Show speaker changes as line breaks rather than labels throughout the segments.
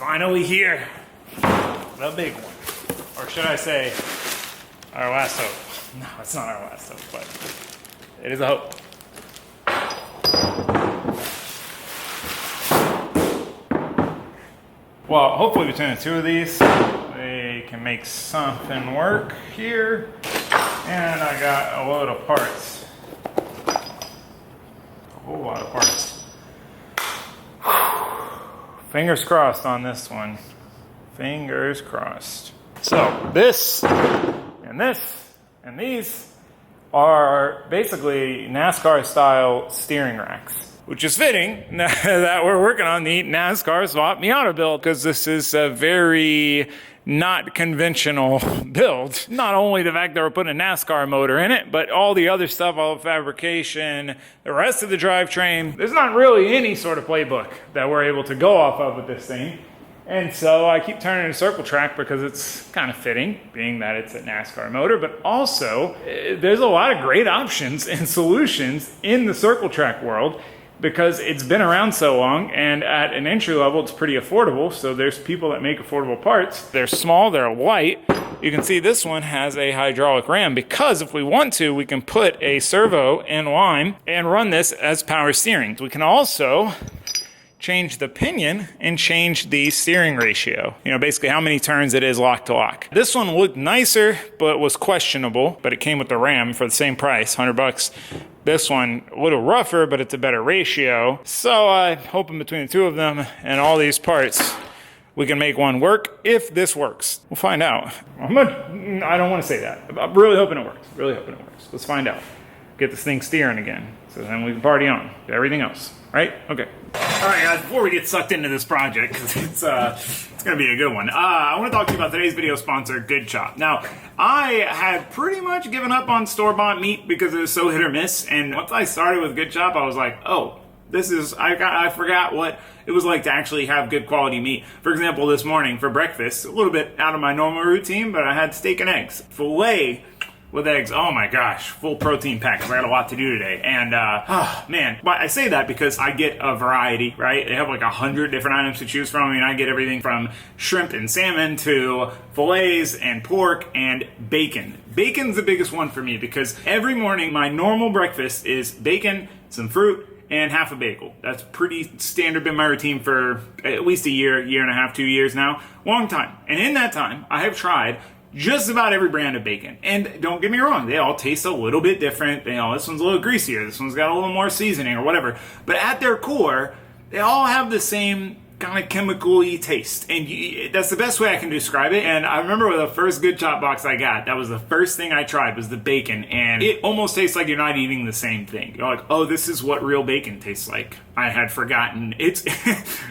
finally here. The big one. Or should I say, our last hope. No, it's not our last hope, but it is a hope. Well, hopefully between the two of these, they can make something work here. And I got a load of parts. A whole lot of parts. Fingers crossed on this one. Fingers crossed. So this and these are basically NASCAR style steering racks, which is fitting that we're working on the NASCAR swap Miata build, because this is a very not conventional build. Not only the fact that we're putting a NASCAR motor in it, but all the other stuff, all the fabrication, the rest of the drivetrain. There's not really any sort of playbook that we're able to go off of with this thing. And so I keep turning to circle track because it's kind of fitting, being that it's a NASCAR motor, but also there's a lot of great options and solutions in the circle track world because it's been around so long, and at an entry level it's pretty affordable. So there's people that make affordable parts. They're small, they're light. You can see this one has a hydraulic ram because if we want to, we can put a servo in line and run this as power steering. We can also change the pinion and change the steering ratio. You know, basically how many turns it is lock to lock. This one looked nicer, but was questionable, but it came with the RAM for the same price, 100 bucks. This one, a little rougher, but it's a better ratio. So I'm hoping between the two of them and all these parts, we can make one work if this works. We'll find out. I don't want to say that. I'm really hoping it works. Really hoping it works. Let's find out. Get this thing steering again. So then we can party on. Everything else. Right? Okay. All right, guys, before we get sucked into this project, because it's going to be a good one, I want to talk to you about today's video sponsor, Good Chop. Now, I had pretty much given up on store-bought meat because it was so hit or miss, and once I started with Good Chop, I was like, oh, this is, I forgot what it was like to actually have good quality meat. For example, this morning for breakfast, a little bit out of my normal routine, but I had steak and eggs. Filet with eggs. Oh my gosh, full protein pack. I got a lot to do today. And oh man, but I say that because I get a variety, right? They have like 100 different items to choose from. I mean, I get everything from shrimp and salmon to fillets and pork and bacon. Bacon's the biggest one for me because every morning my normal breakfast is bacon, some fruit, and half a bagel. That's pretty standard, been my routine for at least a year, year and a half, 2 years now. Long time. And in that time, I have tried just about every brand of bacon. And don't get me wrong, they all taste a little bit different. You know, this one's a little greasier, this one's got a little more seasoning or whatever. But at their core, they all have the same kind of chemical-y taste. And that's the best way I can describe it. And I remember with the first Good Chop box I got, that was the first thing I tried was the bacon. And it almost tastes like you're not eating the same thing. You're like, oh, this is what real bacon tastes like. I had forgotten. It's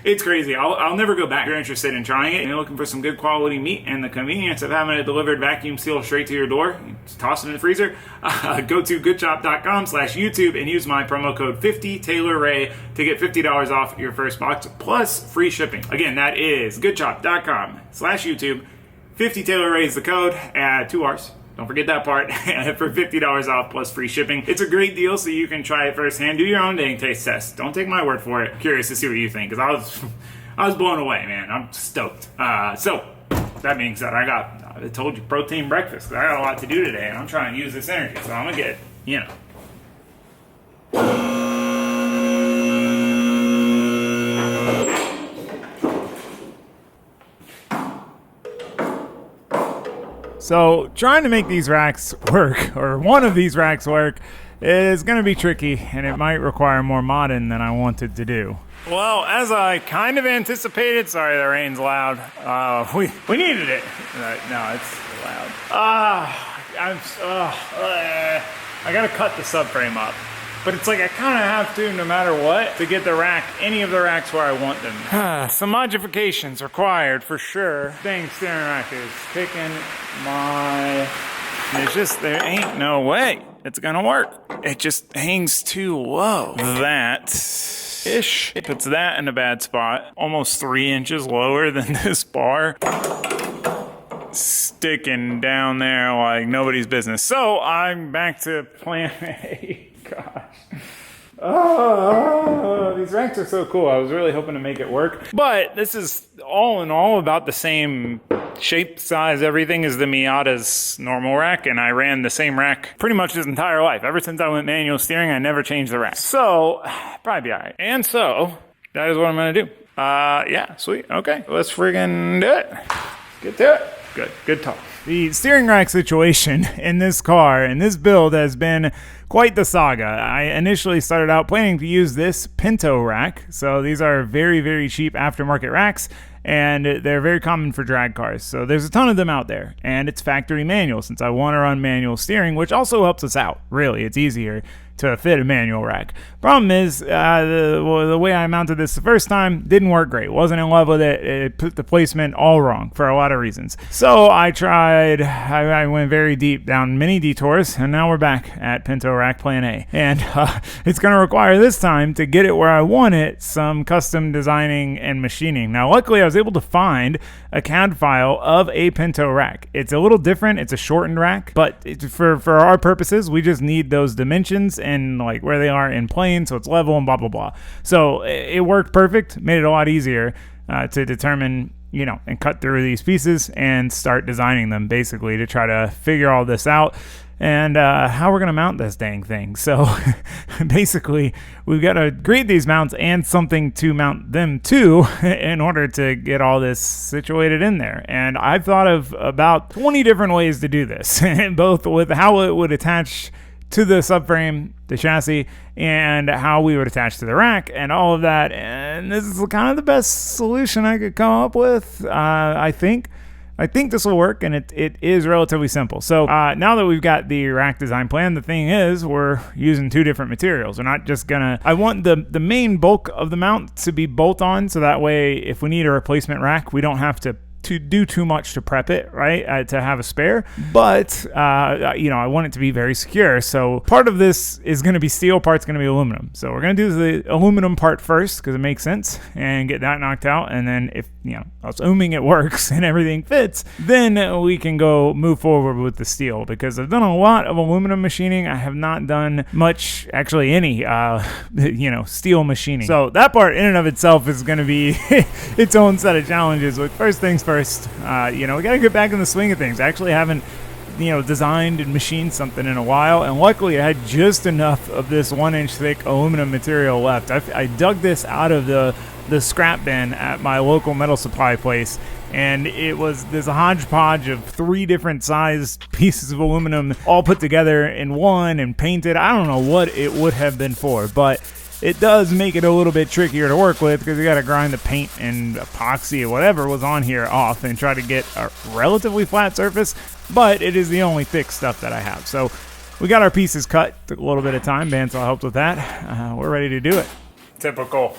it's crazy. I'll never go back. If you're interested in trying it and you're looking for some good quality meat and the convenience of having it delivered vacuum sealed straight to your door, just toss it in the freezer, go to goodchop.com/YouTube and use my promo code 50TaylorRay to get $50 off your first box plus free shipping. Again, that is goodchop.com/YouTube. 50TaylorRay is the code. 2 R's. Don't forget that part. For $50 off plus free shipping. It's a great deal, so you can try it firsthand. Do your own dang taste test. Don't take my word for it. I'm curious to see what you think, because I was blown away, man. I'm stoked. So that being said, I told you, protein breakfast. I got a lot to do today, and I'm trying to use this energy, so I'm gonna get, you know. So trying to make these racks work, or one of these racks work, is going to be tricky, and it might require more modding than I wanted to do. Well, as I kind of anticipated, sorry the rain's loud, we needed it. No, it's loud. I got to cut the subframe up. But it's like I kind of have to, no matter what, to get the rack, any of the racks where I want them. Some modifications required for sure. Dang, steering rack is kicking my... It's just, there ain't no way it's gonna work. It just hangs too low. That-ish. Puts that in a bad spot. Almost 3 inches lower than this bar. Sticking down there like nobody's business. So I'm back to plan A. Gosh. Oh, these racks are so cool. I was really hoping to make it work. But this is all in all about the same shape, size, everything as the Miata's normal rack, and I ran the same rack pretty much his entire life. Ever since I went manual steering, I never changed the rack. So, probably be all right. And so, that is what I'm gonna do. Yeah, sweet. Okay, let's friggin' do it. Get to it. Good talk. The steering rack situation in this car, in this build, has been quite the saga. I initially started out planning to use this Pinto rack. So these are very, very cheap aftermarket racks, and they're very common for drag cars. So there's a ton of them out there, and it's factory manual since I want to run manual steering, which also helps us out. Really, it's easier to fit a manual rack. Problem is, the way I mounted this the first time didn't work great. Wasn't in love with it. It put the placement all wrong for a lot of reasons. So I went very deep down many detours, and now we're back at Pinto Rack Plan A. And it's going to require this time, to get it where I want it, some custom designing and machining. Now, luckily, I was able to find a CAD file of a Pinto rack. It's a little different. It's a shortened rack, but for our purposes, we just need those dimensions and like where they are in plane, so it's level and blah blah blah. So it worked perfect, made it a lot easier to determine, you know, and cut through these pieces and start designing them, basically to try to figure all this out and how we're gonna mount this dang thing. So basically, we've got to create these mounts and something to mount them to in order to get all this situated in there. And I've thought of about 20 different ways to do this, both with how it would attach to the subframe, the chassis, and how we would attach to the rack and all of that. And this is kind of the best solution I could come up with. I think this will work, and it is relatively simple. So now that we've got the rack design plan, the thing is we're using two different materials. We're not just gonna, I want the main bulk of the mount to be bolt-on, so that way if we need a replacement rack, we don't have to do too much to prep it, right, to have a spare. But you know, I want it to be very secure, so part of this is going to be steel, part's going to be aluminum. So we're going to do the aluminum part first because it makes sense, and get that knocked out, and then if, you know, assuming it works and everything fits, then we can go move forward with the steel, because I've done a lot of aluminum machining. I have not done much, actually any you know, steel machining. So that part in and of itself is going to be its own set of challenges. But first things first, you know, we got to get back in the swing of things. I actually haven't, you know, designed and machined something in a while, and luckily I had just enough of this 1-inch thick aluminum material left. I dug this out of the scrap bin at my local metal supply place, and it was this hodgepodge of 3 different sized pieces of aluminum all put together in one and painted. I don't know what it would have been for, but it does make it a little bit trickier to work with, because you got to grind the paint and epoxy or whatever was on here off and try to get a relatively flat surface, but it is the only thick stuff that I have. So we got our pieces cut. Took a little bit of time. Bandsaw helped with that. We're ready to do it. Typical.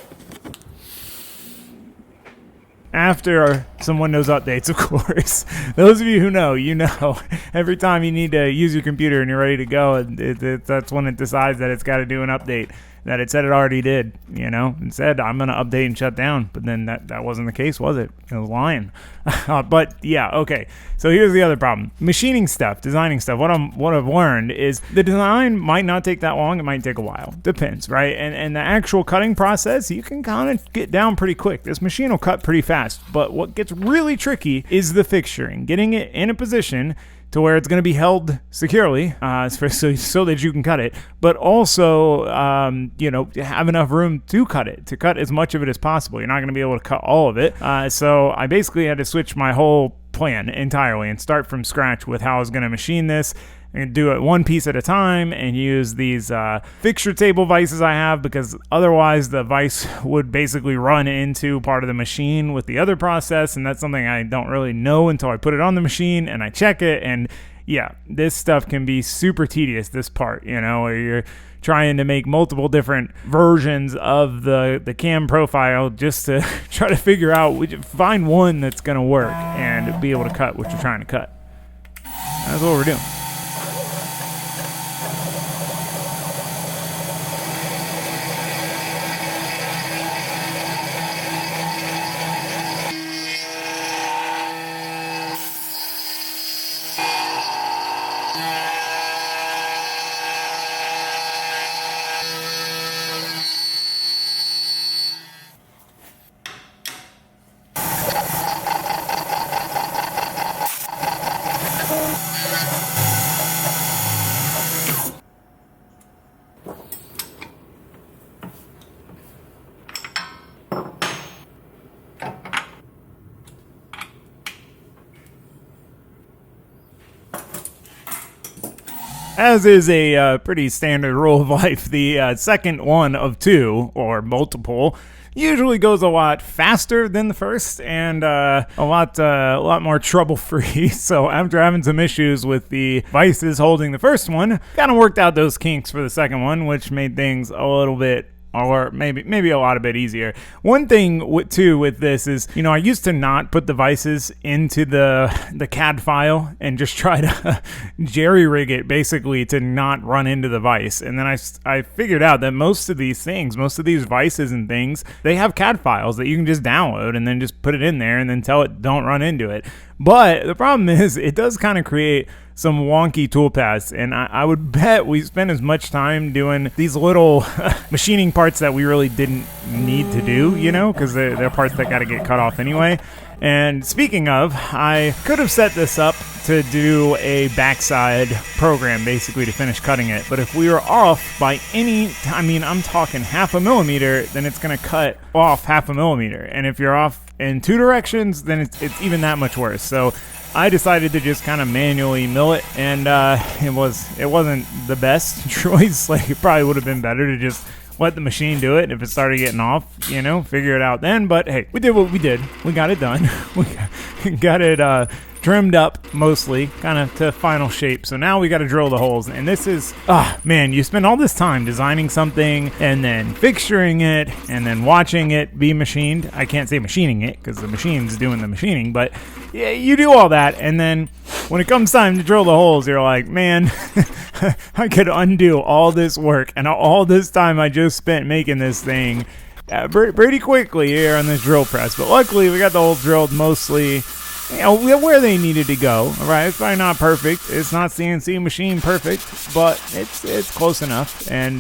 After some Windows updates, of course. Those of you who know, you know, every time you need to use your computer and you're ready to go, that's when it decides that it's got to do an update that it said it already did, you know. It said, I'm going to update and shut down. But then that wasn't the case, was it? It was lying. But yeah, okay. So here's the other problem. Machining stuff, designing stuff. What I've learned is the design might not take that long. It might take a while. Depends, right? And the actual cutting process, you can kind of get down pretty quick. This machine will cut pretty fast. But what gets really tricky is the fixturing. Getting it in a position to where it's going to be held securely, so that you can cut it, but also, you know, have enough room to cut as much of it as possible. You're not going to be able to cut all of it. So I basically had to switch my whole plan entirely and start from scratch with how I was going to machine this. And do it one piece at a time and use these fixture table vices I have, because otherwise the vise would basically run into part of the machine with the other process, and that's something I don't really know until I put it on the machine and I check it. And yeah, this stuff can be super tedious, this part, you know, where you're trying to make multiple different versions of the cam profile just to try to figure out, find one that's going to work and be able to cut what you're trying to cut. That's what we're doing. as is a pretty standard rule of life, the second one of two, or multiple, usually goes a lot faster than the first and a lot more trouble-free. So after having some issues with the vices holding the first one, kind of worked out those kinks for the second one, which made things a little bit, or maybe a lot a bit easier. One thing too with this is, I used to not put the vices into the CAD file and just try to jerry rig it basically to not run into the vice. And then I figured out that most of these vices and things, they have CAD files that you can just download and then just put it in there and then tell it don't run into it. But the problem is it does kind of create some wonky toolpaths, and I would bet we spent as much time doing these little machining parts that we really didn't need to do, because they're parts that got to get cut off anyway. And speaking of, I could have set this up to do a backside program basically to finish cutting it, but if we were off by I'm talking half a millimeter, then it's going to cut off half a millimeter, and if you're off in two directions, then it's even that much worse. So I decided to just kind of manually mill it, and it wasn't the best choice. Like, it probably would have been better to just let the machine do it. If it started getting off, figure it out then. But hey, we did what we did. We got it done. We got it trimmed up mostly, kind of to final shape. So now we got to drill the holes. And this is, man, you spend all this time designing something and then fixturing it and then watching it be machined. I can't say machining it because the machine's doing the machining, but yeah, you do all that. And then when it comes time to drill the holes, you're like, man, I could undo all this work and all this time I just spent making this thing pretty quickly here on this drill press. But luckily we got the holes drilled mostly where they needed to go. All right, it's probably not perfect. It's not CNC machine perfect, but it's close enough. And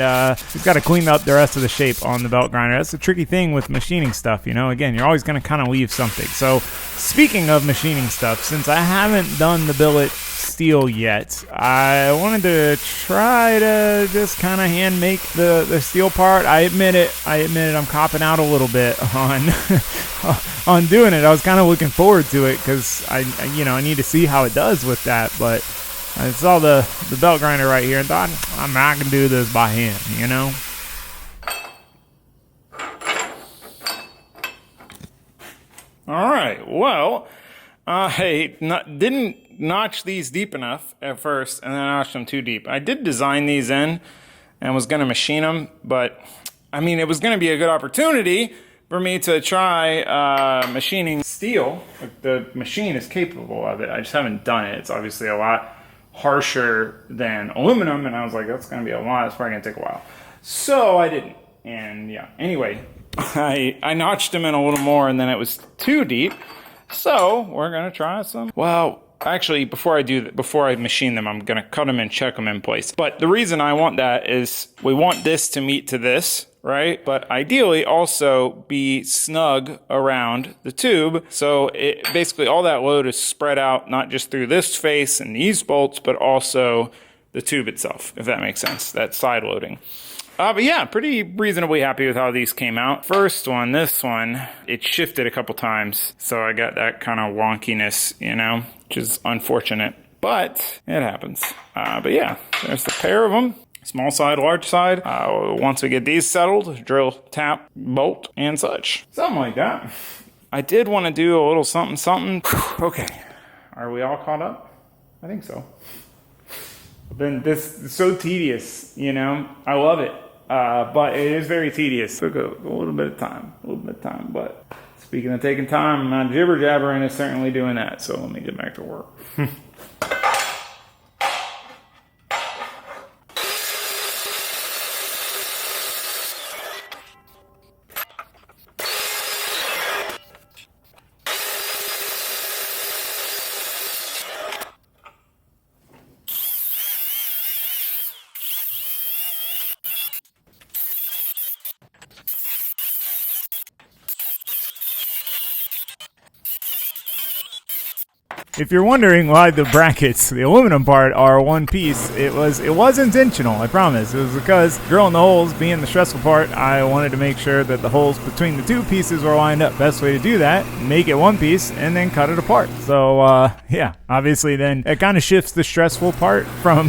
we've got to clean up the rest of the shape on the belt grinder. That's the tricky thing with machining stuff. Again, you're always going to kind of leave something. So speaking of machining stuff, since I haven't done the billet steel yet, I wanted to try to just kind of hand make the steel part. I admit it, I'm copping out a little bit on on doing it. I was kind of looking forward to it because I need to see how it does with that. But I saw the belt grinder right here and thought, I can do this by hand, All right, well, I didn't notch these deep enough at first, and then I notched them too deep. I did design these in and was going to machine them, but it was going to be a good opportunity for me to try machining steel. The machine is capable of it. I just haven't done it. It's obviously a lot harsher than aluminum, and I was like, that's going to be a lot. It's probably going to take a while. So I didn't. And yeah, anyway, I notched them in a little more, and then it was too deep. So we're going to try some. Well, actually, before I machine them, I'm going to cut them and check them in place. But the reason I want that is we want this to meet to this, right? But ideally also be snug around the tube. So it basically all that load is spread out, not just through this face and these bolts, but also the tube itself, if that makes sense, that side loading. But yeah, pretty reasonably happy with how these came out. First one, this one, it shifted a couple times. So I got that kind of wonkiness, which is unfortunate, but it happens. But yeah, there's the pair of them. Small side, large side. Once we get these settled, drill, tap, bolt, and such. Something like that. I did want to do a little something. Okay, are we all caught up? I think so. This is so tedious, I love it. But it is very tedious. Took a little bit of time, but speaking of taking time, my jibber jabbering is certainly doing that. So let me get back to work. If you're wondering why the brackets, the aluminum part, are one piece, it was intentional, I promise. It was because drilling the holes being the stressful part, I wanted to make sure that the holes between the two pieces were lined up. Best way to do that, make it one piece and then cut it apart. So yeah, obviously then it kind of shifts the stressful part from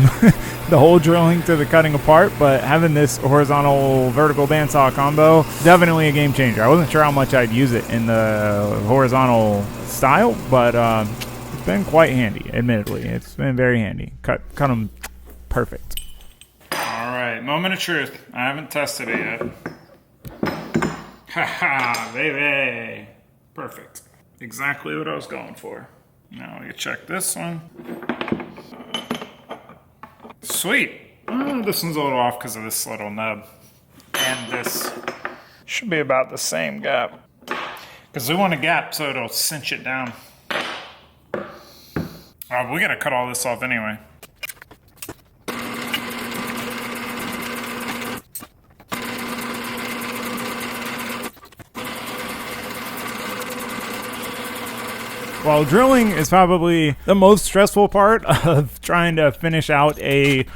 the hole drilling to the cutting apart, but having this horizontal vertical bandsaw combo, definitely a game changer. I wasn't sure how much I'd use it in the horizontal style, but it's been quite handy, admittedly. It's been very handy. Cut them perfect. All right, moment of truth. I haven't tested it yet. Haha, baby. Perfect. Exactly what I was going for. Now we can check this one. Sweet. This one's a little off because of this little nub. And this should be about the same gap. Because we want a gap so it'll cinch it down. We gotta cut all this off anyway. While drilling is probably the most stressful part of trying to finish out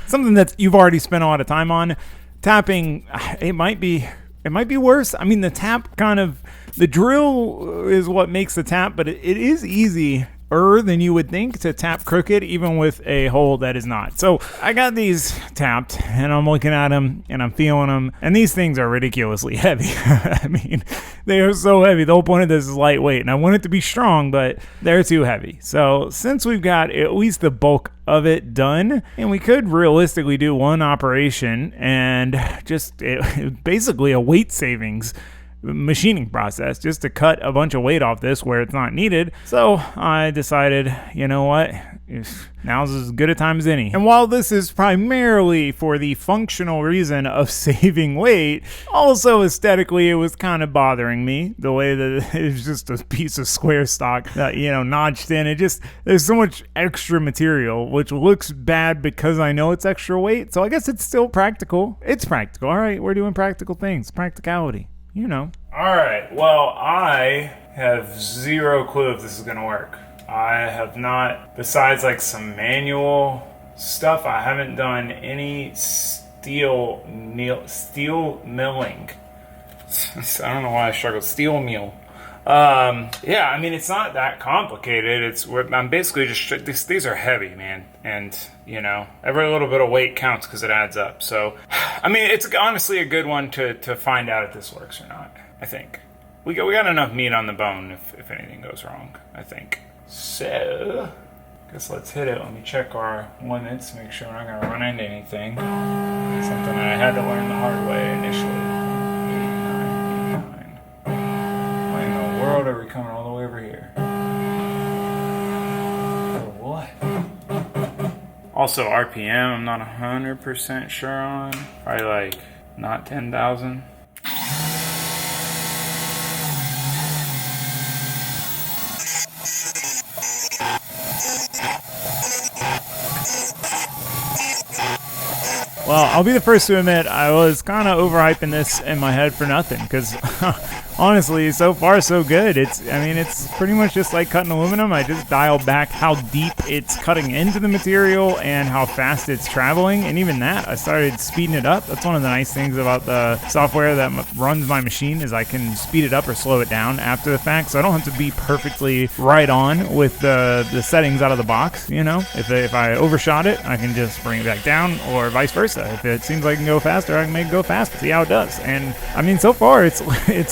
something that you've already spent a lot of time on, tapping, it might be worse. I mean, the drill is what makes the tap, but it is easier than you would think to tap crooked, even with a hole that is not. So I got these tapped and I'm looking at them and I'm feeling them, and these things are ridiculously heavy. I mean, they are so heavy. The whole point of this is lightweight, and I want it to be strong, but they're too heavy. So since we've got at least the bulk of it done, and we could realistically do one operation and just basically a weight savings machining process just to cut a bunch of weight off this where it's not needed. So I decided, you know what, now's as good a time as any. And while this is primarily for the functional reason of saving weight, also aesthetically it was kind of bothering me the way that it was just a piece of square stock that, notched in. There's so much extra material, which looks bad because I know it's extra weight. So I guess it's still practical. It's practical. All right, we're doing practical things. Practicality. All right, well, I have zero clue if this is going to work. I have not, besides like some manual stuff, I haven't done any steel milling. I don't know why I struggle. Steel mill. Yeah, I mean, it's not that complicated. I'm basically just, these are heavy, man. And, every little bit of weight counts because it adds up. So, I mean, it's honestly a good one to find out if this works or not, I think. We got enough meat on the bone if anything goes wrong, I think. So, guess let's hit it. Let me check our limits, make sure we're not going to run into anything. Something that I had to learn the hard way initially. 89. Why in the world are we coming all the way over here? What? Also, RPM, I'm not 100% sure on. Probably like not 10,000. Well, I'll be the first to admit I was kind of overhyping this in my head for nothing, because honestly, so far so good. It's pretty much just like cutting aluminum. I just dialed back how deep it's cutting into the material and how fast it's traveling, and even that, I started speeding it up. That's one of the nice things about the software that runs my machine, is I can speed it up or slow it down after the fact, so I don't have to be perfectly right on with the settings out of the box. If I overshot it, I can just bring it back down, or vice versa. If it seems like I can go faster, I can make it go faster, see how it does. And I mean, so far it's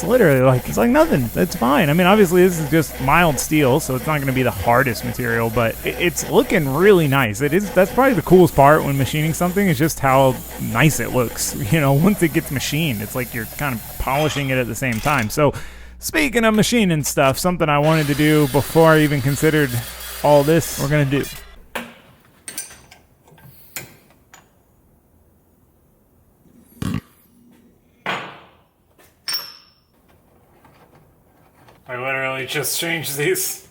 literally it's like nothing. It's fine. I mean, obviously this is just mild steel, so it's not going to be the hardest material, but it's looking really nice. That's probably the coolest part when machining something, is just how nice it looks. Once it gets machined, it's like you're kind of polishing it at the same time. So speaking of machining stuff, something I wanted to do before I even considered all this, we're going to do. I literally just changed these.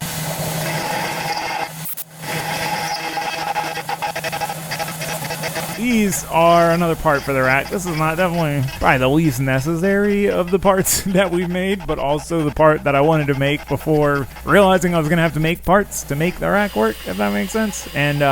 these are another part for the rack. This is not definitely probably the least necessary of the parts that we've made, but also the part that I wanted to make before realizing I was gonna have to make parts to make the rack work, if that makes sense. And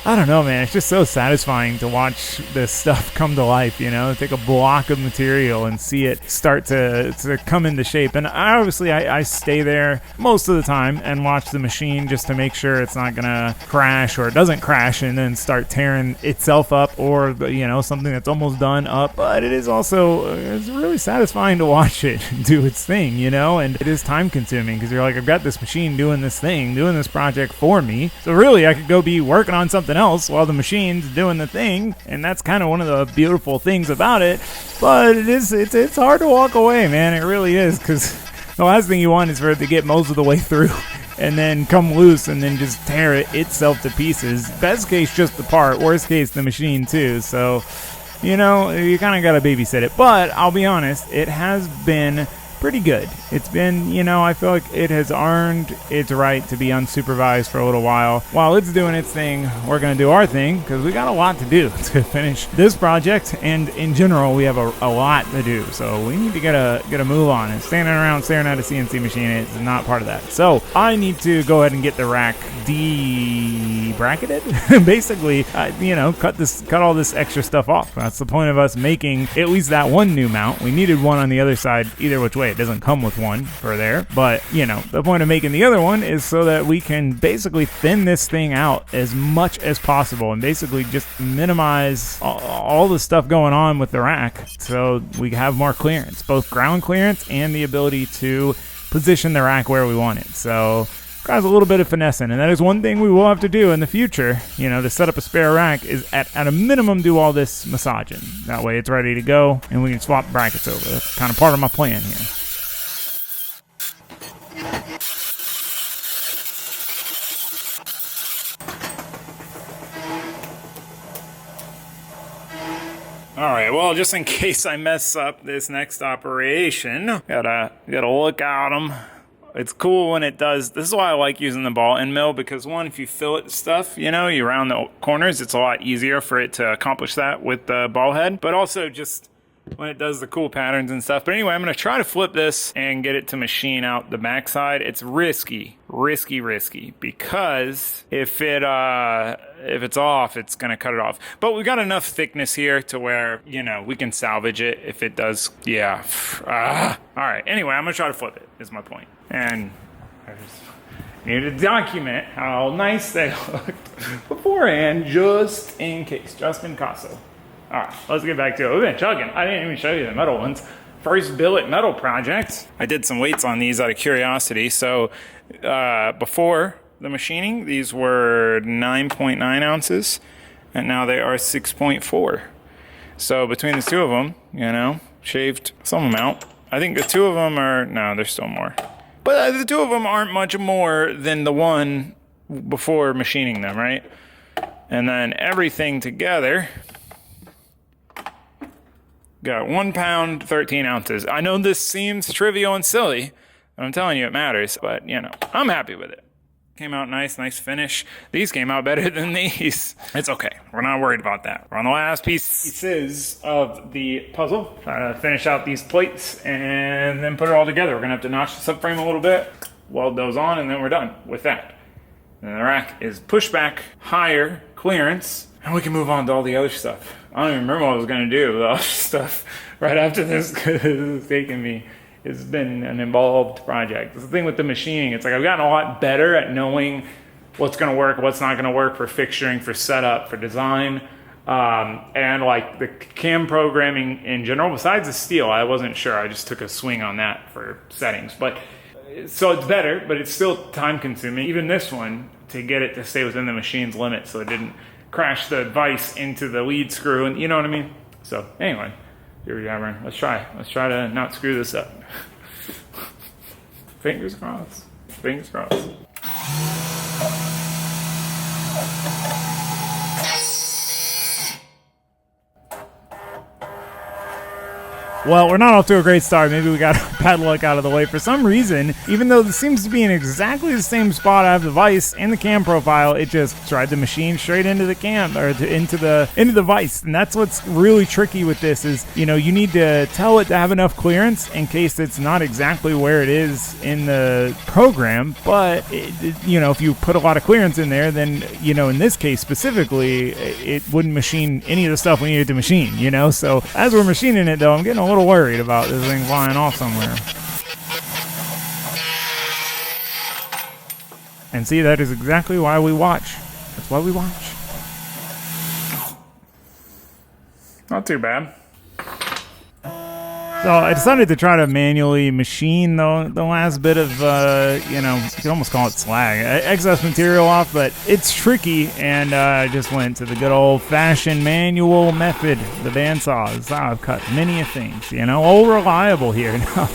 I don't know, man. It's just so satisfying to watch this stuff come to life, you know? Take a block of material and see it start to come into shape. And obviously, I stay there most of the time and watch the machine just to make sure it's not going to crash, or it doesn't crash and then start tearing itself up, or, you know, something that's almost done up. But it is also, it's really satisfying to watch it do its thing, you know? And it is time consuming because you're like, I've got this machine doing this thing, doing this project for me. So really, I could go be working on something else while the machine's doing the thing, and that's kind of one of the beautiful things about it. But it's hard to walk away, man. It really is, because the last thing you want is for it to get most of the way through and then come loose and then just tear itself to pieces. Best case, just the part. Worst case, the machine too. So, you know, you kind of got to babysit it. But I'll be honest, it has been pretty good. It's been, you know, I feel like it has earned its right to be unsupervised for a little while. While it's doing its thing, we're going to do our thing, because we got a lot to do to finish this project, and in general, we have a lot to do. So we need to get a move on. And standing around staring at a CNC machine is not part of that. So I need to go ahead and get the rack de-bracketed. Basically, you know, cut all this extra stuff off. That's the point of us making at least that one new mount. We needed one on the other side either which way. It doesn't come with one for there, but you know, the point of making the other one is so that we can basically thin this thing out as much as possible and basically just minimize all the stuff going on with the rack, so we have more clearance, both ground clearance and the ability to position the rack where we want it. So requires a little bit of finessing, and that is one thing we will have to do in the future, you know, to set up a spare rack, is at a minimum do all this massaging. That way it's ready to go and we can swap brackets over. That's kind of part of my plan here. Alright, well, just in case I mess up this next operation, gotta look at them. It's cool when it does. This is why I like using the ball end mill, because one, if you fillet stuff, you know, you round the corners, it's a lot easier for it to accomplish that with the ball head. But also just when it does the cool patterns and stuff. But anyway, I'm going to try to flip this and get it to machine out the backside. It's risky, because if it's off, it's going to cut it off. But we've got enough thickness here to where, you know, we can salvage it if it does. Yeah. All right. Anyway, I'm going to try to flip it, is my point. And I just need to document how nice they looked beforehand, just in case, just in caso. All right, let's get back to it. We've been chugging. I didn't even show you the metal ones. First billet metal project. I did some weights on these out of curiosity. So before the machining, these were 9.9 ounces, and now they are 6.4. So between the two of them, you know, shaved some amount. I think the two of them are, no, there's still more. But the two of them aren't much more than the one before machining them, right? And then everything together got 1 pound, 13 ounces. I know this seems trivial and silly, but I'm telling you it matters. But, you know, I'm happy with it. Came out nice finish. These came out better than these. It's okay. We're not worried about that. We're on the last pieces of the puzzle. Try to finish out these plates and then put it all together. We're going to have to notch the subframe a little bit, weld those on, and then we're done with that. And the rack is pushback, higher clearance, and we can move on to all the other stuff. I don't even remember what I was going to do with all this stuff right after this, because it's taken me. It's been an involved project. It's the thing with the machining. It's like I've gotten a lot better at knowing what's going to work, what's not going to work for fixturing, for setup, for design, and like the CAM programming in general. Besides the steel, I wasn't sure. I just took a swing on that for settings. But so it's better, but it's still time consuming. Even this one, to get it to stay within the machine's limits, so it didn't crash the vise into the lead screw, and you know what I mean? So anyway, here we go, man. Let's try to not screw this up. Fingers crossed. Fingers crossed. Well, we're not off to a great start. Maybe we got bad luck out of the way. For some reason, even though this seems to be in exactly the same spot I have the vise and the cam profile, it just tried to machine straight into the cam, or into the vise. And that's what's really tricky with this is, you know, you need to tell it to have enough clearance in case it's not exactly where it is in the program. But, you know, if you put a lot of clearance in there, then, you know, in this case specifically, it wouldn't machine any of the stuff we needed to machine, you know? So as we're machining it, though, I'm getting a little worried about this thing flying off somewhere. And see, that is exactly why we watch. That's why we watch. Not too bad. So I decided to try to manually machine the last bit of, you know, you could almost call it slag, excess material off, but it's tricky, and I just went to the good old-fashioned manual method, the bandsaw. That's how I've cut many things, you know, all reliable here. Now,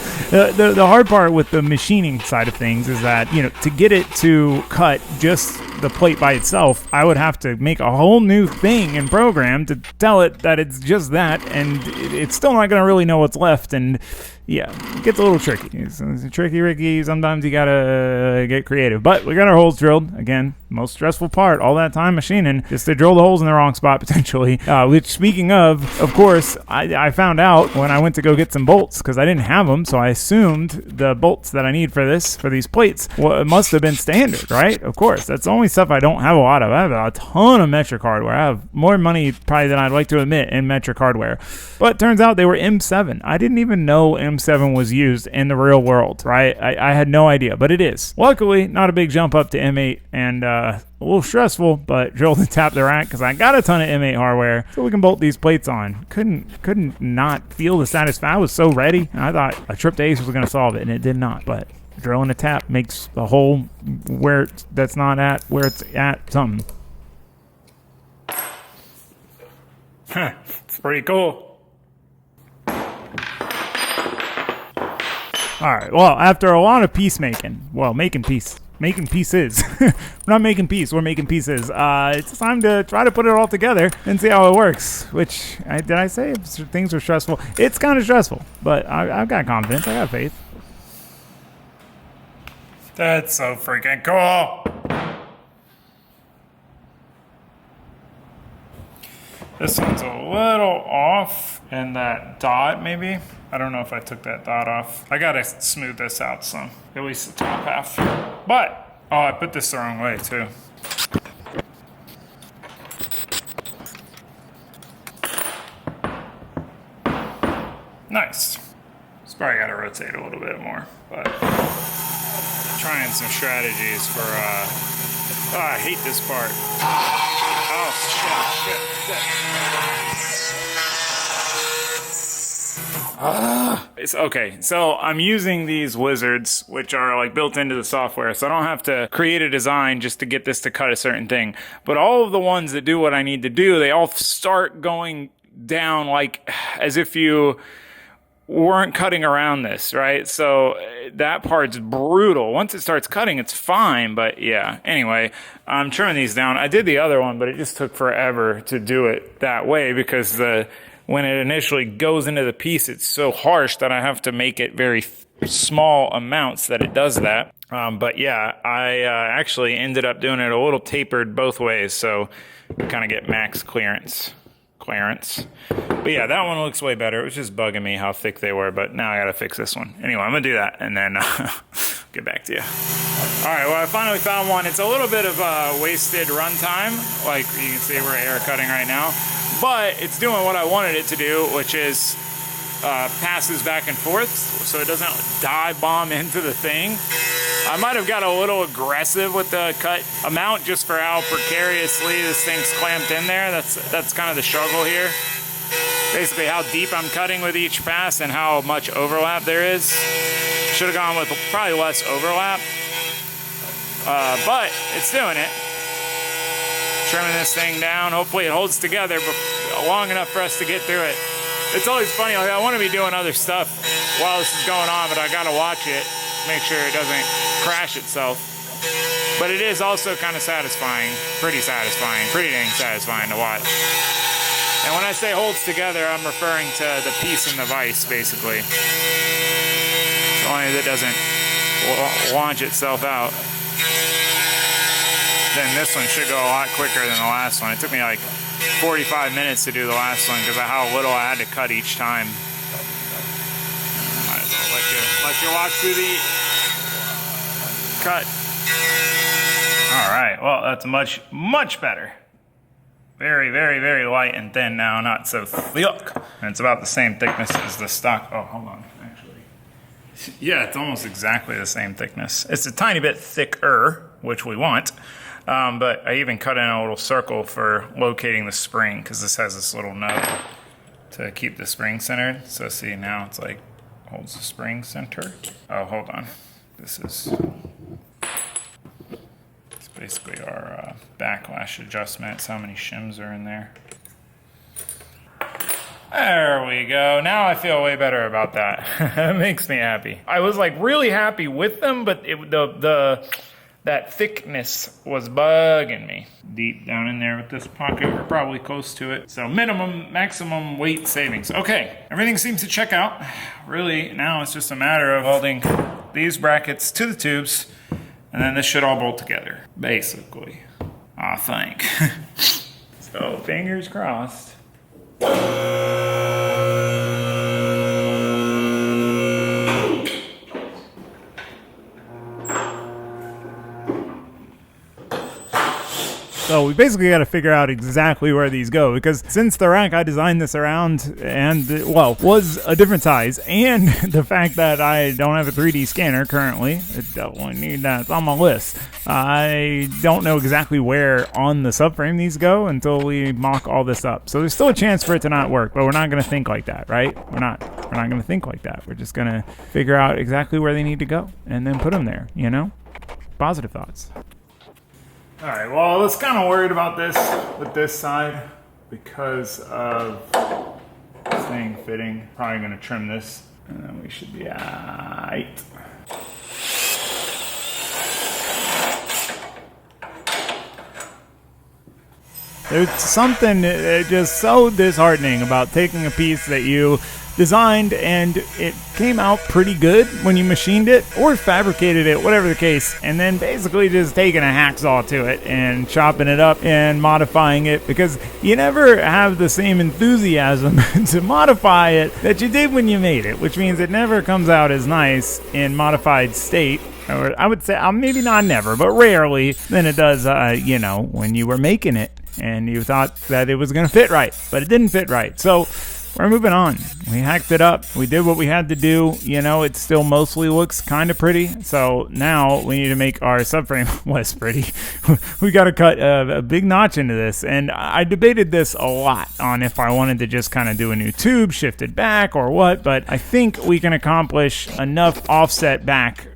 the hard part with the machining side of things is that, you know, to get it to cut just the plate by itself, I would have to make a whole new thing in program to tell it that it's just that, and it's still not going to really know what's left. And yeah, it gets a little tricky. It's tricky, Ricky. Sometimes you gotta get creative. But we got our holes drilled. Again, most stressful part, all that time machining, just to drill the holes in the wrong spot potentially. Which, speaking of course, I found out when I went to go get some bolts, because I didn't have them, so I assumed the bolts that I need for these plates, well, it must have been standard, right? Of course, that's the only stuff I don't have a lot of. I have a ton of metric hardware. I have more money probably than I'd like to admit in metric hardware. But it turns out they were M7. I didn't even know M7 was used in the real world, right? I had no idea, but it is. Luckily, not a big jump up to M8, and a little stressful, but drilled and tapped the rack because I got a ton of M8 hardware, so we can bolt these plates on. Couldn't not feel the satisfaction. I was so ready. I thought a trip to Ace was going to solve it, and it did not. But drilling a tap makes the hole where that's not at where it's at something. It's pretty cool. All right, well, after a lot of peacemaking, making pieces. We're not making peace, we're making pieces. It's time to try to put it all together and see how it works, which, did I say things were stressful? It's kind of stressful, but I've got confidence, I got faith. That's so freaking cool. This one's a little off in that dot, maybe. I don't know if I took that dot off. I gotta smooth this out some, at least the top half. But, oh, I put this the wrong way too. Nice. It's probably gotta rotate a little bit more, but trying some strategies for, oh, I hate this part. Oh, shit. It's okay, so I'm using these wizards, which are like built into the software, so I don't have to create a design just to get this to cut a certain thing. But all of the ones that do what I need to do, they all start going down like as if you weren't cutting around this, right? So that part's brutal. Once it starts cutting, it's fine, but yeah. Anyway, I'm trimming these down. I did the other one, but it just took forever to do it that way because when it initially goes into the piece, it's so harsh that I have to make it very small amounts that it does that. But yeah, I actually ended up doing it a little tapered both ways, so you kind of get max clearance. But yeah, that one looks way better. It was just bugging me how thick they were, but now I gotta fix this one. Anyway, I'm gonna do that and then get back to you. All right, well, I finally found one. It's a little bit of wasted runtime, like you can see we're air cutting right now, but it's doing what I wanted it to do, which is passes back and forth, so it doesn't dive bomb into the thing. I might have got a little aggressive with the cut amount just for how precariously this thing's clamped in there. That's kind of the struggle here. Basically how deep I'm cutting with each pass and how much overlap there is. Should have gone with probably less overlap, but it's doing it. Trimming this thing down. Hopefully it holds together long enough for us to get through it. It's always funny, like I want to be doing other stuff while this is going on, but I gotta watch it, make sure it doesn't crash itself. But it is also kind of satisfying, pretty dang satisfying to watch. And when I say holds together, I'm referring to the piece in the vise, basically. As long as it doesn't launch itself out, then this one should go a lot quicker than the last one. It took me like 45 minutes to do the last one because of how little I had to cut each time. Might as well let you walk through the cut. All right, well, that's much, much better. Very, very, very light and thin now, not so thick. And it's about the same thickness as the stock. Oh, hold on, actually. Yeah, it's almost exactly the same thickness. It's a tiny bit thicker, which we want. But I even cut in a little circle for locating the spring because this has this little nub to keep the spring centered. So see, now it's like, holds the spring center. Oh, hold on. This is... basically our backlash adjustment. It's how many shims are in there. There we go. Now I feel way better about that. It makes me happy. I was like really happy with them, but that thickness was bugging me. Deep down in there with this pocket, we're probably close to it. So maximum weight savings. Okay, everything seems to check out. Really, now it's just a matter of welding these brackets to the tubes. And then this should all bolt together, basically, I think. So, fingers crossed. So we basically got to figure out exactly where these go, because since the rack I designed this around and, well, was a different size, and the fact that I don't have a 3D scanner currently, I definitely need that. It's on my list. I don't know exactly where on the subframe these go until we mock all this up. So there's still a chance for it to not work, but we're not going to think like that, right? We're not going to think like that. We're just going to figure out exactly where they need to go and then put them there, you know? Positive thoughts. All right, well, I was kind of worried about this with this side because of this thing fitting. Probably going to trim this, and then we should be all right. There's something just so disheartening about taking a piece that you designed and it came out pretty good when you machined it or fabricated it, whatever the case, and then basically just taking a hacksaw to it and chopping it up and modifying it, because you never have the same enthusiasm to modify it that you did when you made it, which means it never comes out as nice in modified state. Or I would say maybe not never, but rarely than it does, you know, when you were making it and you thought that it was going to fit right, but it didn't fit right. So we're moving on. We hacked it up. We did what we had to do. You know, it still mostly looks kind of pretty. So now we need to make our subframe less pretty. We got to cut a big notch into this. And I debated this a lot on if I wanted to just kind of do a new tube, shift it back or what. But I think we can accomplish enough offset back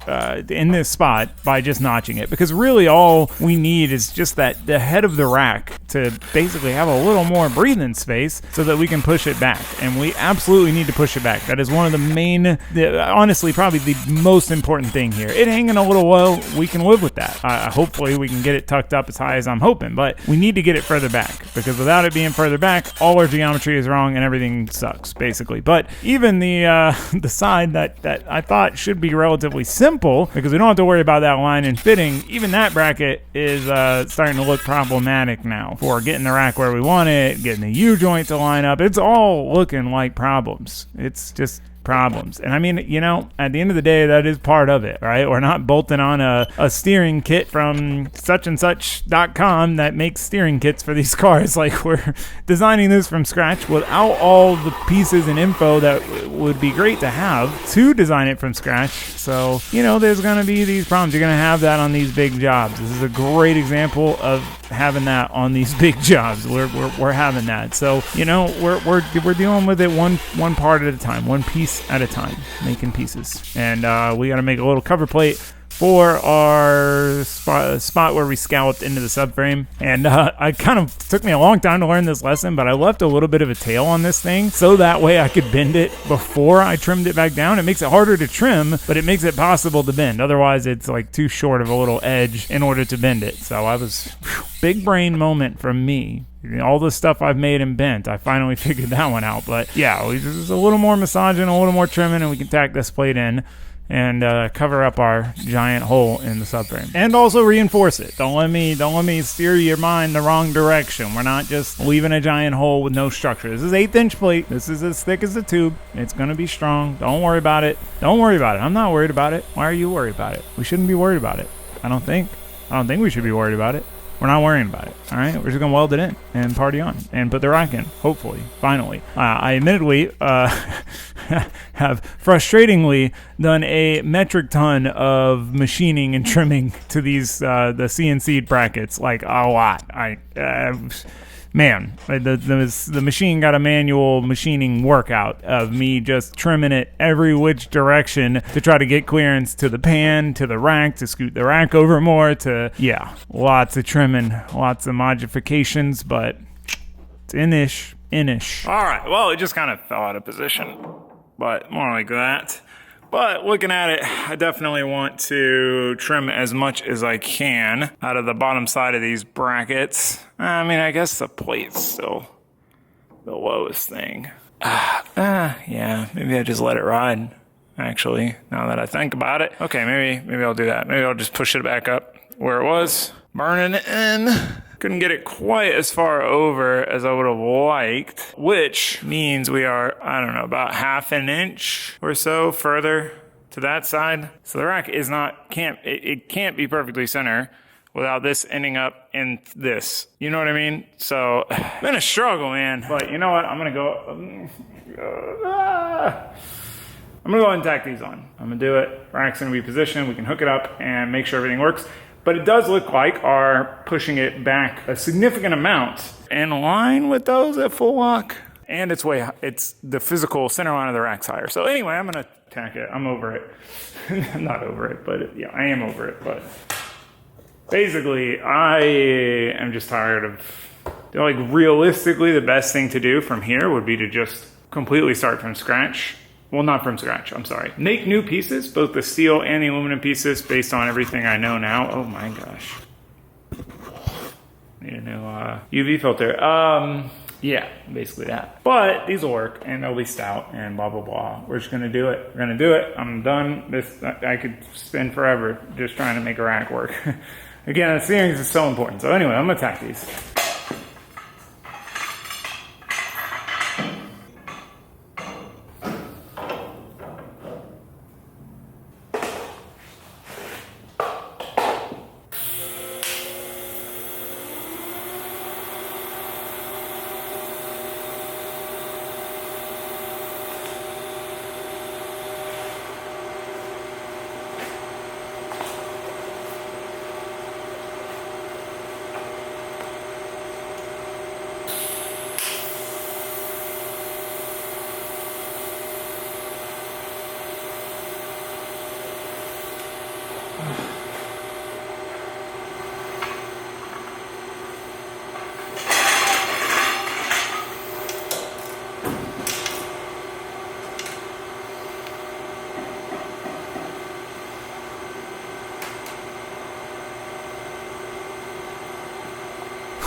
in this spot by just notching it. Because really all we need is just that the head of the rack to basically have a little more breathing space so that we can push it back. And we absolutely need to push it back. That is one of the main, honestly, probably the most important thing here. It hanging a little low, we can live with that. Hopefully we can get it tucked up as high as I'm hoping, but we need to get it further back, because without it being further back, all our geometry is wrong and everything sucks, basically. But even the side that I thought should be relatively simple, because we don't have to worry about that line and fitting, even that bracket is starting to look problematic now for getting the rack where we want it, getting the U-joint to line up. It's all looking like problems. It's just problems. And I mean, you know, at the end of the day, that is part of it, right? We're not bolting on a steering kit from suchandsuch.com that makes steering kits for these cars. Like, we're designing this from scratch without all the pieces and info that would be great to have to design it from scratch. So, you know, there's going to be these problems. You're going to have that on these big jobs. This is a great example of having that on these big jobs. We're having that. So, you know, we're dealing with it one part at a time, one piece at a time, making pieces. And we got to make a little cover plate for our spot where we scalloped into the subframe. And I kind of took me a long time to learn this lesson, but I left a little bit of a tail on this thing so that way I could bend it before I trimmed it back down. It makes it harder to trim, but it makes it possible to bend. Otherwise, it's like too short of a little edge in order to bend it. So I was, big brain moment from me. All the stuff I've made and bent, I finally figured that one out. But yeah, there's a little more massaging, a little more trimming, and we can tack this plate in and cover up our giant hole in the subframe, and also reinforce it. Don't let me steer your mind the wrong direction. We're not just leaving a giant hole with no structure. This is 1/8" plate. This is as thick as the tube. It's gonna be strong. Don't worry about it. Don't worry about it. I'm not worried about it. Why are you worried about it? We shouldn't be worried about it. I don't think we should be worried about it. We're not worrying about it, all right? We're just going to weld it in and party on and put the rack in, hopefully, finally. I admittedly have frustratingly done a metric ton of machining and trimming to these, the CNC brackets, like a lot. Man, the machine got a manual machining workout of me just trimming it every which direction to try to get clearance to the pan, to the rack, to scoot the rack over more, to, yeah, lots of trimming, lots of modifications, but it's in-ish. All right, well, it just kind of fell out of position, but more like that. But looking at it, I definitely want to trim as much as I can out of the bottom side of these brackets. I mean, I guess the plate's still the lowest thing. Yeah, maybe I just let it ride, actually, now that I think about it. Okay, maybe I'll do that. Maybe I'll just push it back up where it was. Burning it in. Couldn't get it quite as far over as I would have liked, which means we are, I don't know, about 1/2 inch or so further to that side. So the rack is it can't be perfectly center without this ending up in this. You know what I mean? So, been a struggle, man. But you know what? I'm gonna go ahead and tack these on. I'm gonna do it. Rack's gonna be positioned. We can hook it up and make sure everything works. But it does look like our pushing it back a significant amount in line with those at full lock. And it's the physical center line of the rack's higher. So anyway, I'm gonna tack it. I'm over it. I'm not over it, but yeah, I am over it. But basically, I am just tired of, like, realistically, the best thing to do from here would be to just completely start from scratch. Well, not from scratch, I'm sorry. Make new pieces, both the steel and the aluminum pieces, based on everything I know now. Oh my gosh. Need a new UV filter. Yeah, basically that. But these will work, and they'll be stout, and blah, blah, blah. We're just gonna do it. We're gonna do it. I'm done. I could spend forever just trying to make a rack work. Again, the series is so important. So anyway, I'm gonna tack these.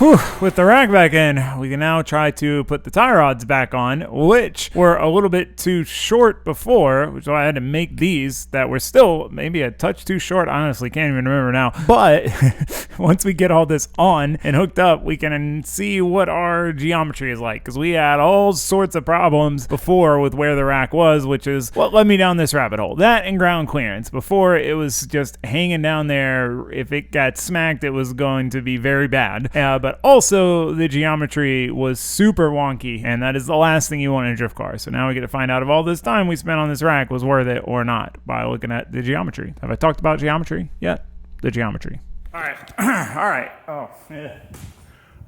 Whew, with the rack back in, we can now try to put the tie rods back on, which were a little bit too short before, which is why I had to make these that were still maybe a touch too short. I honestly can't even remember now. But once we get all this on and hooked up, we can see what our geometry is like, because we had all sorts of problems before with where the rack was, which is what led me down this rabbit hole. That and ground clearance. Before, it was just hanging down there. If it got smacked, it was going to be very bad. But also, the geometry was super wonky, and that is the last thing you want in a drift car. So now we get to find out if all this time we spent on this rack was worth it or not by looking at the geometry. Have I talked about geometry yet? The geometry. All right. All right. Oh, yeah.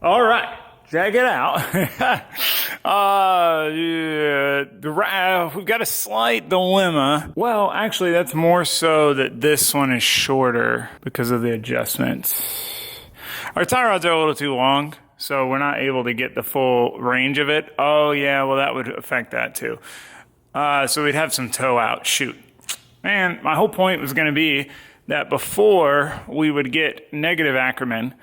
All right. check it out. We've got a slight dilemma. Well, actually, that's more so that this one is shorter because of the adjustments. Our tie rods are a little too long, so we're not able to get the full range of it. Oh, yeah, well, that would affect that too. So we'd have some toe out. Shoot. Man, my whole point was going to be that before we would get negative Ackerman,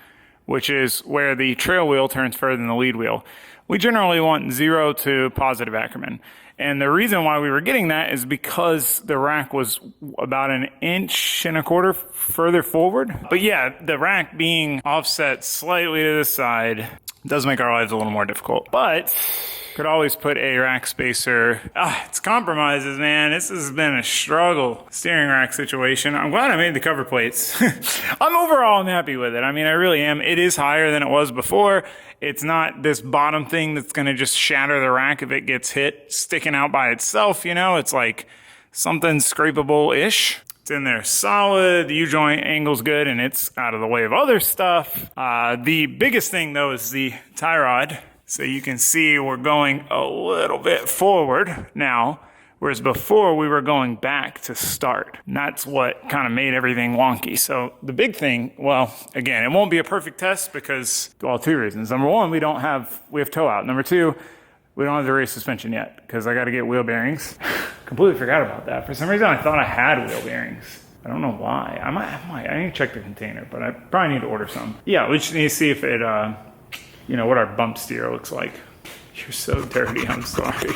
which is where the trail wheel turns further than the lead wheel, we generally want 0 to positive Ackerman. And the reason why we were getting that is because the rack was about 1.25 inches further forward. But yeah, the rack being offset slightly to the side does make our lives a little more difficult. But could always put a rack spacer. It's compromises, man. This has been a struggle. Steering rack situation. I'm glad I made the cover plates. I'm happy with it. I mean, I really am. It is higher than it was before. It's not this bottom thing that's going to just shatter the rack if it gets hit sticking out by itself, you know? It's like something scrapable-ish. It's in there solid, the U-joint angle's good, and it's out of the way of other stuff. The biggest thing, though, is the tie rod. So you can see we're going a little bit forward now, whereas before we were going back to start. And that's what kind of made everything wonky. So the big thing, well, again, it won't be a perfect test because, well, 2 reasons. Number one, we have toe out. Number two, we don't have the race suspension yet because I got to get wheel bearings. Completely forgot about that. For some reason, I thought I had wheel bearings. I don't know why. I need to check the container, but I probably need to order some. Yeah, we just need to see if it, you know, what our bump steer looks like. You're so dirty, I'm sorry.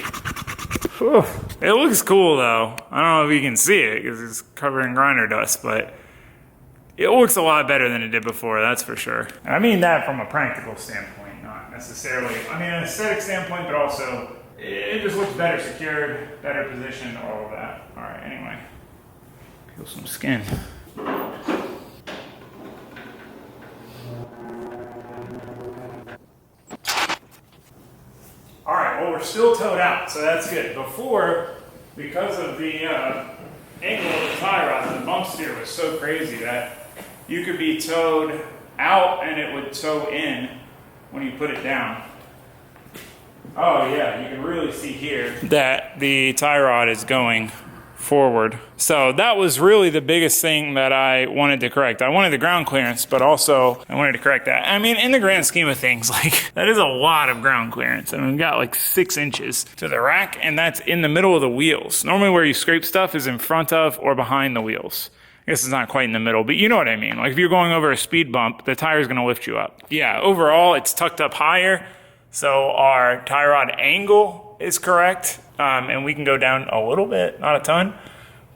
Whew. It looks cool though. I don't know if you can see it because it's covered in grinder dust, but it looks a lot better than it did before, that's for sure. And I mean that from a practical standpoint, not necessarily, I mean an aesthetic standpoint, but also it just looks better secured, better positioned, all of that. All right, anyway, peel some skin. Well, we're still towed out, so that's good. Before, because of the angle of the tie rod, the bump steer was so crazy that you could be towed out and it would tow in when you put it down. Oh yeah, you can really see here that the tie rod is going forward. So that was really the biggest thing that I wanted to correct. I wanted the ground clearance, but also I wanted to correct that. I mean, in the grand scheme of things, like that is a lot of ground clearance. I mean, we got like 6 inches to the rack, and that's in the middle of the wheels. Normally where you scrape stuff is in front of or behind the wheels. I guess it's not quite in the middle, but you know what I mean. Like if you're going over a speed bump, the tire is going to lift you up. Yeah, overall it's tucked up higher, so our tie rod angle is correct. And we can go down a little bit, not a ton,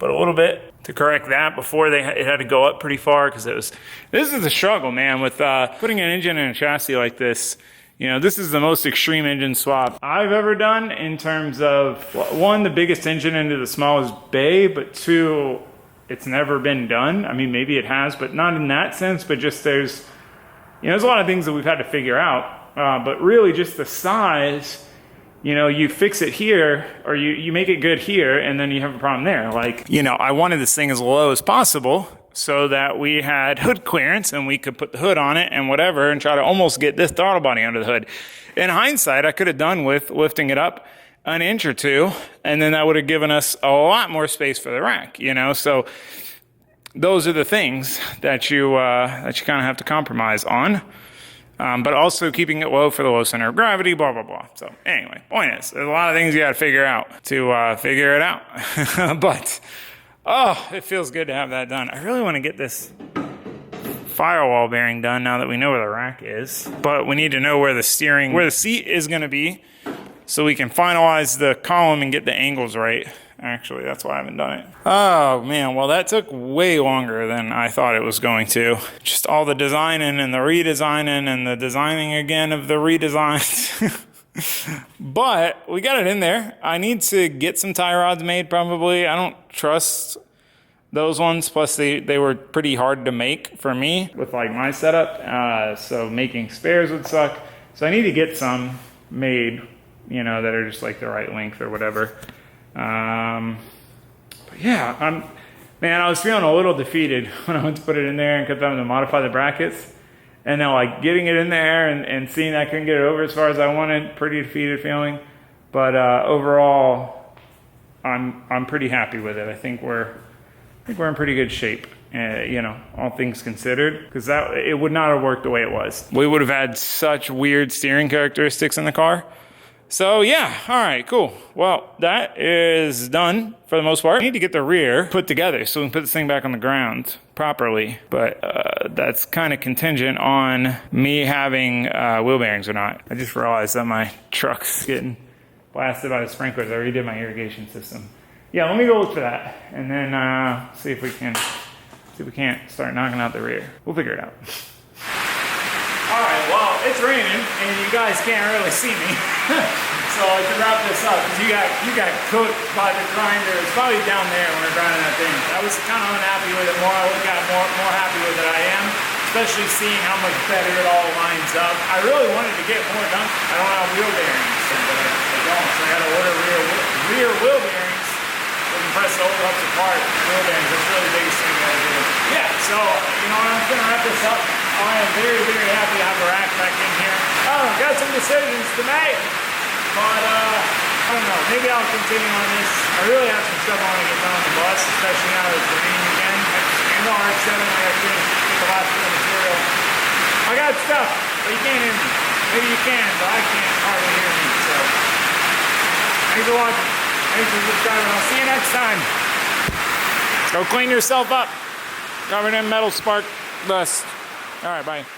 but a little bit to correct that. Before it had to go up pretty far because this is the struggle, man, with putting an engine in a chassis like this. You know, this is the most extreme engine swap I've ever done in terms of, one, the biggest engine into the smallest bay, but two, it's never been done. I mean, maybe it has, but not in that sense, but just there's a lot of things that we've had to figure out, but really just the size. You know, you fix it here, or you make it good here, and then you have a problem there. Like, you know, I wanted this thing as low as possible so that we had hood clearance and we could put the hood on it and whatever and try to almost get this throttle body under the hood. In hindsight, I could have done with lifting it up 1 inch or 2, and then that would have given us a lot more space for the rack, you know? So those are the things that you kind of have to compromise on. But also keeping it low for the low center of gravity, blah, blah, blah. So anyway, point is, there's a lot of things you got to figure out to figure it out. But, oh, it feels good to have that done. I really want to get this firewall bearing done now that we know where the rack is. But we need to know where the seat is going to be so we can finalize the column and get the angles right. Actually, that's why I haven't done it. Oh, man. Well, that took way longer than I thought it was going to. Just all the designing and the redesigning and the designing again of the redesigns. But we got it in there. I need to get some tie rods made probably. I don't trust those ones. Plus, they were pretty hard to make for me with like my setup. So making spares would suck. So I need to get some made, you know, that are just like the right length or whatever. But yeah, I was feeling a little defeated when I went to put it in there and kept having to modify the brackets. And then like getting it in there and seeing I couldn't get it over as far as I wanted, pretty defeated feeling. But overall, I'm pretty happy with it. I think we're in pretty good shape. You know, all things considered, because it would not have worked the way it was. We would have had such weird steering characteristics in the car. So yeah, all right, cool. Well, that is done for the most part. I need to get the rear put together so we can put this thing back on the ground properly, but that's kind of contingent on me having wheel bearings or not. I just realized that my truck's getting blasted by the sprinklers. I redid my irrigation system. Yeah, let me go look for that, and then see if we can't start knocking out the rear. We'll figure it out. All right, well, it's raining, and you guys can't really see me. So to wrap this up, because you got cooked by the grinder. It's probably down there when we're grinding that thing. I was kind of unhappy with it. More I look at it, more happy with it I am, especially seeing how much better it all lines up. I really wanted to get more done. I don't have wheel bearings, but I don't. So I got to order rear wheel bearings. Press the old ups apart, wheel bearings. That's really the biggest thing I gotta do. Yeah, so, you know, I'm gonna wrap this up. I am very, very happy to have the rack back in here. Got some decisions to make, but I don't know, maybe I'll continue on this. I really have some stuff I want to get done on the bus, especially now that it's raining again. And the RX-7, I gotta finish the last bit of material. I got stuff, but you can't hear me. Maybe you can, but I can't hardly hear me, so. Thanks for watching. Thanks for subscribing. I'll see you next time. Go clean yourself up. Covered in metal spark dust. All right, bye.